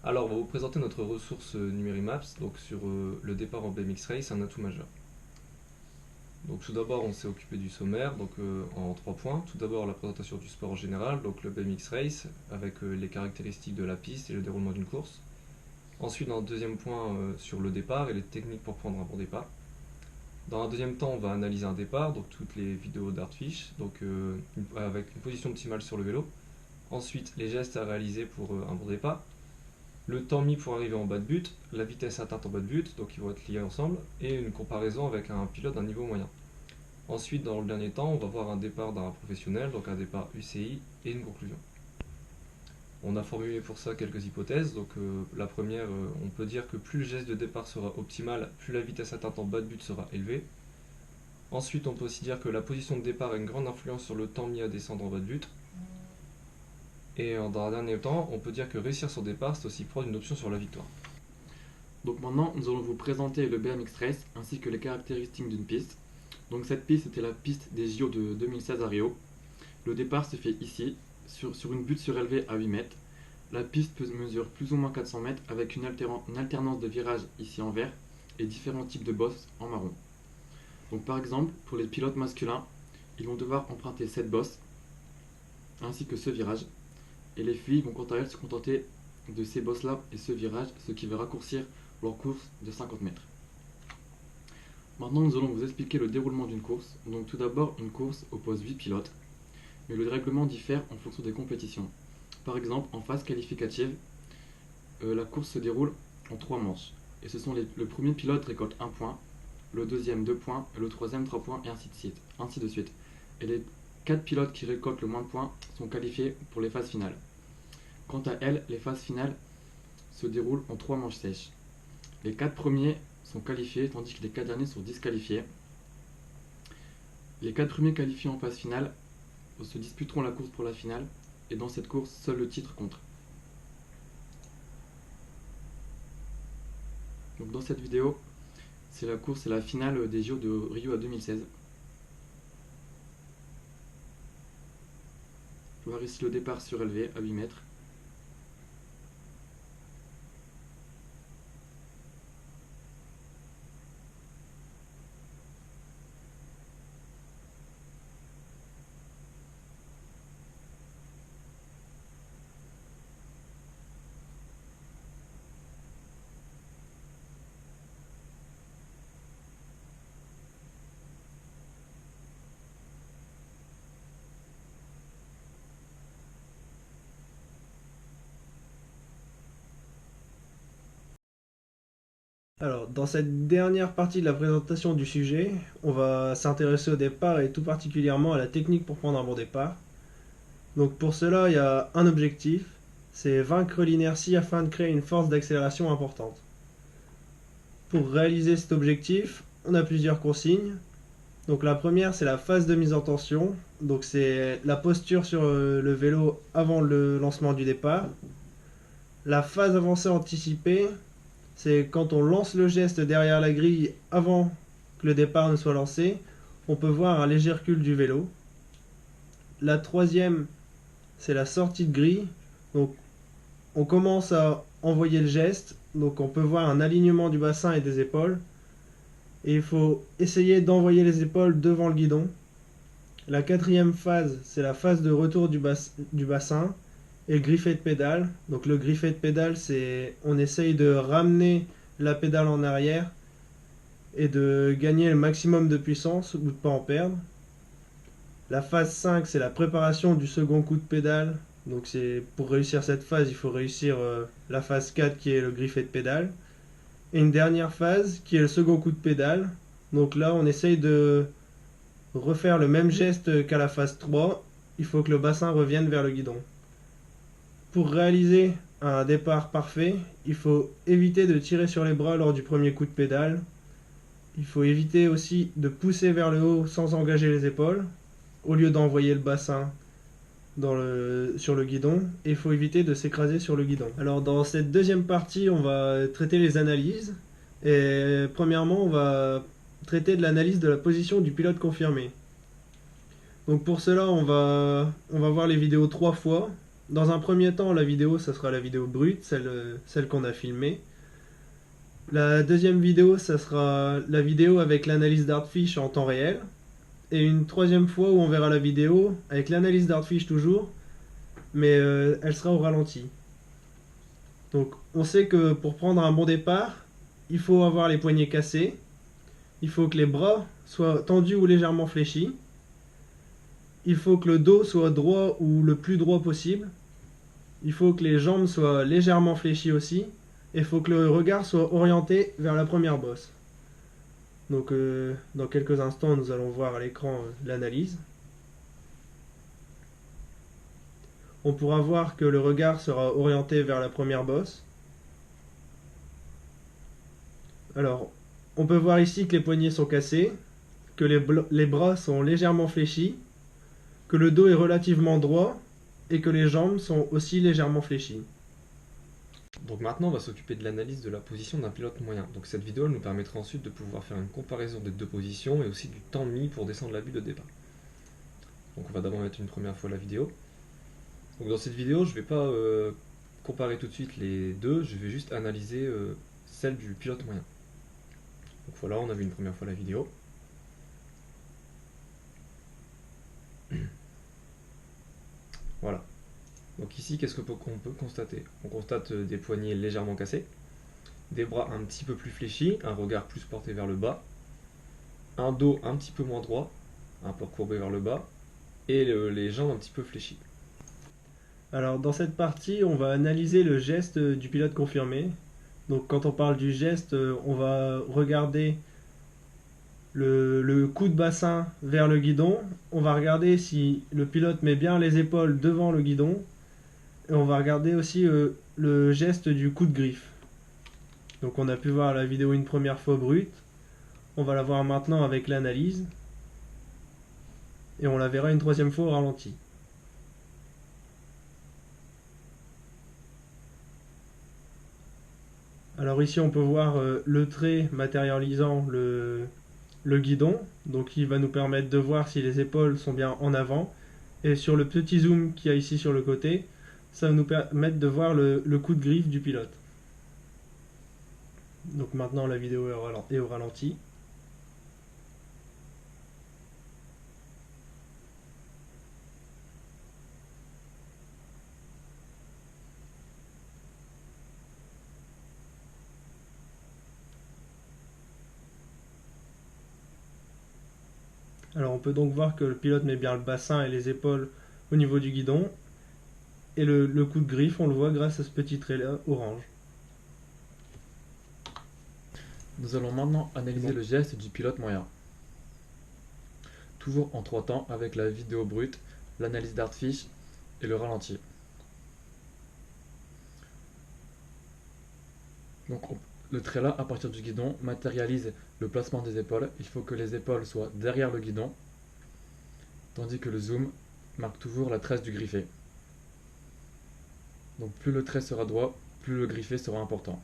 Alors, on va vous présenter notre ressource NumériMaps, donc sur le départ en BMX Race, un atout majeur. Donc tout d'abord, on s'est occupé du sommaire, donc en 3 points. Tout d'abord, la présentation du sport en général, donc le BMX Race, avec les caractéristiques de la piste et le déroulement d'une course. Ensuite, dans le deuxième point, sur le départ et les techniques pour prendre un bon départ. Dans un deuxième temps, on va analyser un départ, donc toutes les vidéos d'Artfish, donc avec une position optimale sur le vélo. Ensuite, les gestes à réaliser pour un bon départ. Le temps mis pour arriver en bas de but, la vitesse atteinte en bas de but, donc ils vont être liés ensemble, et une comparaison avec un pilote d'un niveau moyen. Ensuite, dans le dernier temps, on va voir un départ d'un professionnel, donc un départ UCI, et une conclusion. On a formulé pour ça quelques hypothèses. Donc la première, on peut dire que plus le geste de départ sera optimal, plus la vitesse atteinte en bas de but sera élevée. Ensuite, on peut aussi dire que la position de départ a une grande influence sur le temps mis à descendre en bas de but. Et dans un dernier temps, on peut dire que réussir son départ, c'est aussi prendre une option sur la victoire. Donc maintenant, nous allons vous présenter le BMX Race ainsi que les caractéristiques d'une piste. Donc cette piste était la piste des JO de 2016 à Rio. Le départ se fait ici, sur une butte surélevée à 8 mètres. La piste mesure plus ou moins 400 mètres avec une alternance de virages ici en vert et différents types de bosses en marron. Donc par exemple, pour les pilotes masculins, ils vont devoir emprunter cette bosse ainsi que ce virage. Et les filles vont quant à elles se contenter de ces bosses là et ce virage, ce qui va raccourcir leur course de 50 mètres. Maintenant, nous allons vous expliquer le déroulement d'une course. Donc tout d'abord, une course oppose 8 pilotes, mais le règlement diffère en fonction des compétitions. Par exemple, en phase qualificative, la course se déroule en 3 manches. Et ce sont le premier pilote récolte 1 point, le deuxième 2 points, et le troisième 3 points, et ainsi de suite. Et les 4 pilotes qui récoltent le moins de points sont qualifiés pour les phases finales. Quant à elles, les phases finales se déroulent en 3 manches sèches. Les 4 premiers sont qualifiés, tandis que les 4 derniers sont disqualifiés. Les 4 premiers qualifiés en phase finale se disputeront la course pour la finale, et dans cette course, seul le titre compte. Donc dans cette vidéo, c'est la finale des JO de Rio à 2016. Je vois ici le départ surélevé à 8 mètres. Alors, dans cette dernière partie de la présentation du sujet, on va s'intéresser au départ et tout particulièrement à la technique pour prendre un bon départ. Donc pour cela, il y a un objectif, c'est vaincre l'inertie afin de créer une force d'accélération importante. Pour réaliser cet objectif, on a plusieurs consignes. Donc la première, c'est la phase de mise en tension. Donc c'est la posture sur le vélo avant le lancement du départ. La phase avancée anticipée, c'est quand on lance le geste derrière la grille avant que le départ ne soit lancé, on peut voir un léger recul du vélo. La troisième, c'est la sortie de grille. Donc on commence à envoyer le geste, donc on peut voir un alignement du bassin et des épaules. Et il faut essayer d'envoyer les épaules devant le guidon. La quatrième phase, c'est la phase de retour du bassin et le griffet de pédale. Donc le griffet de pédale, c'est on essaye de ramener la pédale en arrière et de gagner le maximum de puissance ou de ne pas en perdre. La phase 5, c'est la préparation du second coup de pédale. Donc c'est pour réussir cette phase, il faut réussir la phase 4 qui est le griffet de pédale. Et une dernière phase qui est le second coup de pédale. Donc là, on essaye de refaire le même geste qu'à la phase 3. Il faut que le bassin revienne vers le guidon. Pour réaliser un départ parfait, il faut éviter de tirer sur les bras lors du premier coup de pédale. Il faut éviter aussi de pousser vers le haut sans engager les épaules, au lieu d'envoyer le bassin sur le guidon. Et il faut éviter de s'écraser sur le guidon. Alors dans cette deuxième partie, on va traiter les analyses. Et premièrement, on va traiter de l'analyse de la position du pilote confirmé. Donc pour cela, on va voir les vidéos 3 fois. dans un premier temps, la vidéo, ça sera la vidéo brute, celle qu'on a filmée. La deuxième vidéo, ça sera la vidéo avec l'analyse d'Artfish en temps réel. Et une troisième fois où on verra la vidéo avec l'analyse d'Artfish toujours, mais elle sera au ralenti. Donc on sait que pour prendre un bon départ, il faut avoir les poignets cassés, il faut que les bras soient tendus ou légèrement fléchis, il faut que le dos soit droit ou le plus droit possible, il faut que les jambes soient légèrement fléchies aussi, et il faut que le regard soit orienté vers la première bosse. Donc dans quelques instants, nous allons voir à l'écran l'analyse. On pourra voir que le regard sera orienté vers la première bosse. Alors, on peut voir ici que les poignets sont cassés, que les bras sont légèrement fléchis, que le dos est relativement droit et que les jambes sont aussi légèrement fléchies. Donc maintenant, on va s'occuper de l'analyse de la position d'un pilote moyen. Donc cette vidéo elle nous permettra ensuite de pouvoir faire une comparaison des deux positions et aussi du temps mis pour descendre la butte de départ. Donc on va d'abord mettre une première fois la vidéo. Donc dans cette vidéo, je ne vais pas comparer tout de suite les deux, je vais juste analyser celle du pilote moyen. Donc voilà, on a vu une première fois la vidéo. Voilà. Donc ici, qu'est-ce qu'on peut constater? On constate des poignets légèrement cassés, des bras un petit peu plus fléchis, un regard plus porté vers le bas, un dos un petit peu moins droit, un peu courbé vers le bas, et les jambes un petit peu fléchies. Alors dans cette partie, on va analyser le geste du pilote confirmé. Donc quand on parle du geste, on va regarder le coup de bassin vers le guidon. On va regarder si le pilote met bien les épaules devant le guidon. Et on va regarder aussi le geste du coup de griffe. Donc on a pu voir la vidéo une première fois brute. On va la voir maintenant avec l'analyse. Et on la verra une troisième fois au ralenti. Alors ici on peut voir le trait matérialisant le guidon, donc il va nous permettre de voir si les épaules sont bien en avant. Et sur le petit zoom qu'il y a ici sur le côté, ça va nous permettre de voir le coup de griffe du pilote. Donc maintenant la vidéo est au ralenti. Alors on peut donc voir que le pilote met bien le bassin et les épaules au niveau du guidon. Et le coup de griffe, on le voit grâce à ce petit trait là orange. Nous allons maintenant analyser le geste du pilote moyen. Toujours en 3 temps avec la vidéo brute, l'analyse d'Artfish et le ralenti. Donc le trait là, à partir du guidon, matérialise le placement des épaules. Il faut que les épaules soient derrière le guidon, tandis que le zoom marque toujours la tresse du griffé. Donc plus le trait sera droit, plus le griffé sera important.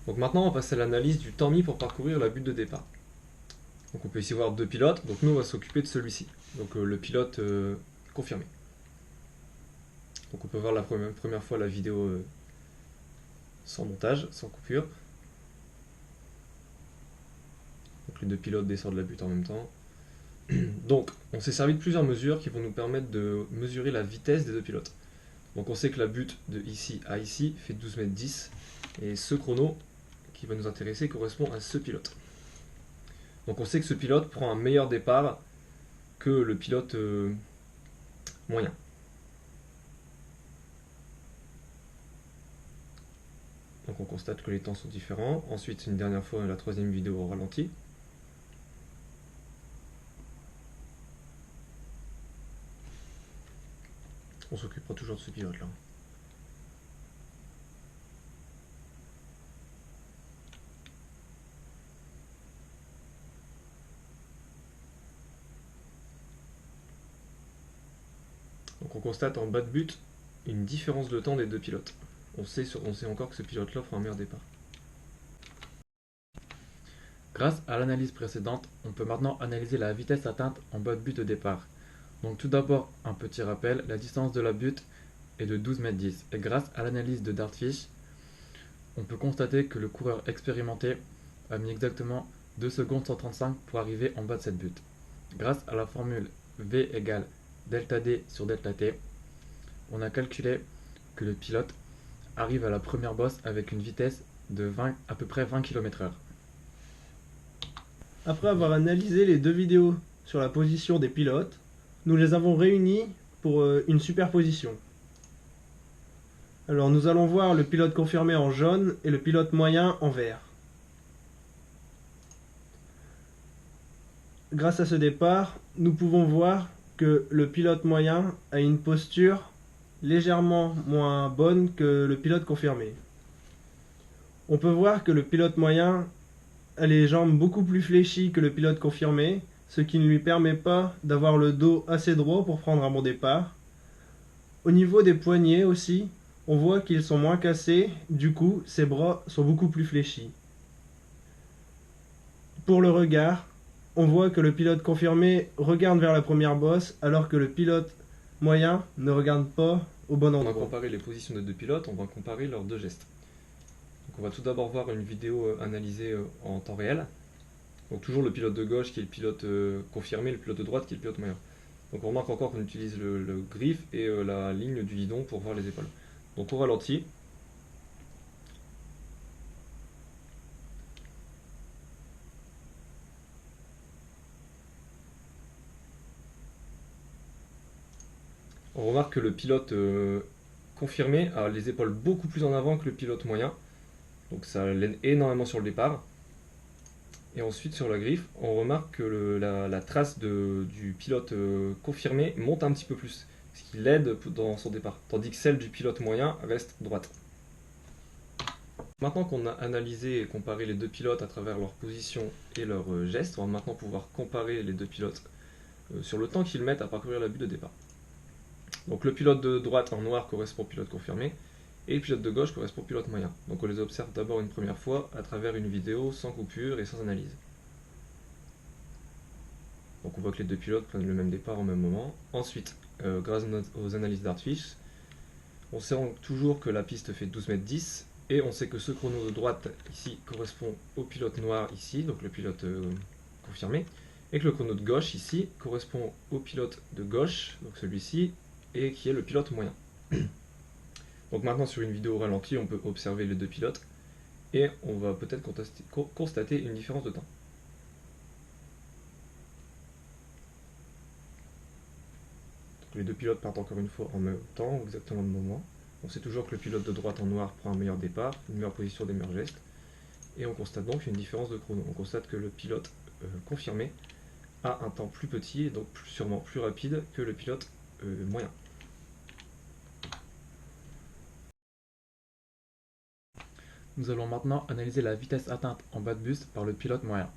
Donc maintenant, on va passer à l'analyse du temps mis pour parcourir la butte de départ. Donc on peut ici voir deux pilotes, donc nous on va s'occuper de celui-ci, donc le pilote confirmé. Donc on peut voir la première fois la vidéo sans montage, sans coupure. Donc les deux pilotes descendent la butte en même temps. Donc on s'est servi de plusieurs mesures qui vont nous permettre de mesurer la vitesse des deux pilotes. Donc on sait que la butte de ici à ici fait 12 mètres 10, et ce chrono qui va nous intéresser correspond à ce pilote. Donc on sait que ce pilote prend un meilleur départ que le pilote moyen. Donc on constate que les temps sont différents. Ensuite, une dernière fois, la troisième vidéo au ralenti. On s'occupera toujours de ce pilote là. Donc on constate en bas de but une différence de temps des deux pilotes. on sait encore que ce pilote-là fera un meilleur départ. Grâce à l'analyse précédente, on peut maintenant analyser la vitesse atteinte en bas de but de départ. Donc tout d'abord, un petit rappel, la distance de la butte est de 12,10 m et grâce à l'analyse de Dartfish, on peut constater que le coureur expérimenté a mis exactement 2 secondes 135 pour arriver en bas de cette butte. Grâce à la formule V égale delta D sur delta T, on a calculé que le pilote arrive à la première bosse avec une vitesse de à peu près 20 km/h. Après avoir analysé les deux vidéos sur la position des pilotes, nous les avons réunies pour une superposition. Alors nous allons voir le pilote confirmé en jaune et le pilote moyen en vert. Grâce à ce départ, nous pouvons voir que le pilote moyen a une posture légèrement moins bonne que le pilote confirmé. On peut voir que le pilote moyen a les jambes beaucoup plus fléchies que le pilote confirmé, ce qui ne lui permet pas d'avoir le dos assez droit pour prendre un bon départ. Au niveau des poignets aussi, on voit qu'ils sont moins cassés, du coup ses bras sont beaucoup plus fléchis. Pour le regard, on voit que le pilote confirmé regarde vers la première bosse alors que le pilote moyen ne regarde pas au bon On va endroit. comparer les positions des deux pilotes, on va comparer leurs deux gestes. Donc on va tout d'abord voir une vidéo analysée en temps réel. Donc toujours le pilote de gauche qui est le pilote confirmé, le pilote de droite qui est le pilote moyen. Donc on remarque encore qu'on utilise le griffe et la ligne du guidon pour voir les épaules. Donc au ralenti, on remarque que le pilote confirmé a les épaules beaucoup plus en avant que le pilote moyen. Donc ça l'aide énormément sur le départ. Et ensuite sur la griffe, on remarque que la trace du pilote confirmé monte un petit peu plus, ce qui l'aide dans son départ, tandis que celle du pilote moyen reste droite. Maintenant qu'on a analysé et comparé les deux pilotes à travers leur position et leurs gestes, on va maintenant pouvoir comparer les deux pilotes sur le temps qu'ils mettent à parcourir la butte de départ. Donc le pilote de droite en noir correspond au pilote confirmé, et le pilote de gauche correspond au pilote moyen. Donc on les observe d'abord une première fois à travers une vidéo sans coupure et sans analyse. Donc on voit que les deux pilotes prennent le même départ au même moment. Ensuite, grâce aux analyses d'Artfish, on sait toujours que la piste fait 12,10 m et on sait que ce chrono de droite ici correspond au pilote noir ici, donc le pilote confirmé, et que le chrono de gauche ici correspond au pilote de gauche, donc celui-ci, et qui est le pilote moyen. Donc maintenant sur une vidéo ralentie, on peut observer les deux pilotes et on va peut-être constater une différence de temps. Donc les deux pilotes partent encore une fois en même temps, exactement au même moment. On sait toujours que le pilote de droite en noir prend un meilleur départ, une meilleure position, des meilleurs gestes. Et on constate donc une différence de chrono. On constate que le pilote confirmé a un temps plus petit et donc sûrement plus rapide que le pilote moyen. Nous allons maintenant analyser la vitesse atteinte en bas de bus par le pilote moyen.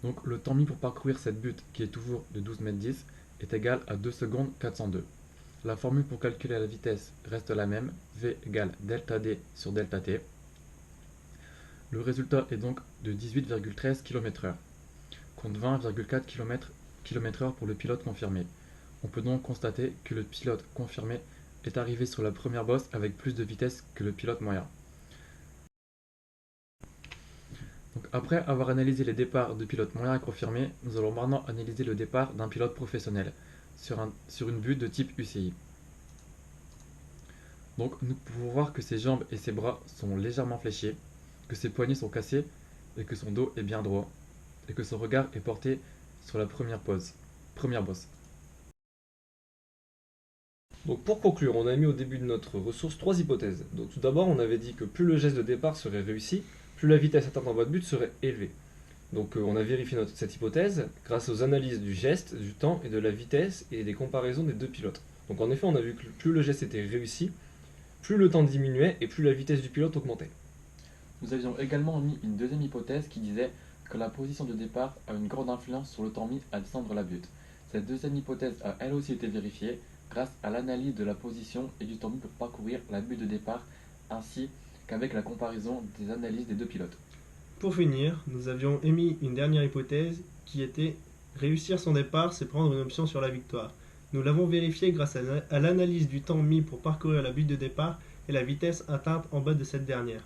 Donc le temps mis pour parcourir cette butte, qui est toujours de 12,10 m, est égal à 2 secondes 402. La formule pour calculer la vitesse reste la même, V égale delta D sur delta T. Le résultat est donc de 18,13 km/h, contre 20,4 km/h pour le pilote confirmé. On peut donc constater que le pilote confirmé est arrivé sur la première bosse avec plus de vitesse que le pilote moyen. Donc après avoir analysé les départs de pilotes moyens confirmés, nous allons maintenant analyser le départ d'un pilote professionnel sur une butte de type UCI. Donc nous pouvons voir que ses jambes et ses bras sont légèrement fléchis, que ses poignets sont cassés et que son dos est bien droit, et que son regard est porté sur la première bosse. Donc pour conclure, on a mis au début de notre ressource trois hypothèses. Donc tout d'abord, on avait dit que plus le geste de départ serait réussi, plus la vitesse atteinte en voie de but serait élevée. Donc on a vérifié cette hypothèse grâce aux analyses du geste, du temps et de la vitesse et des comparaisons des deux pilotes. Donc en effet, on a vu que plus le geste était réussi, plus le temps diminuait et plus la vitesse du pilote augmentait. Nous avions également mis une deuxième hypothèse qui disait que la position de départ a une grande influence sur le temps mis à descendre la butte. Cette deuxième hypothèse a elle aussi été vérifiée grâce à l'analyse de la position et du temps mis pour parcourir la butte de départ ainsi qu'avec la comparaison des analyses des deux pilotes. Pour finir, nous avions émis une dernière hypothèse qui était réussir son départ, c'est prendre une option sur la victoire. Nous l'avons vérifié grâce à l'analyse du temps mis pour parcourir la butte de départ et la vitesse atteinte en bas de cette dernière.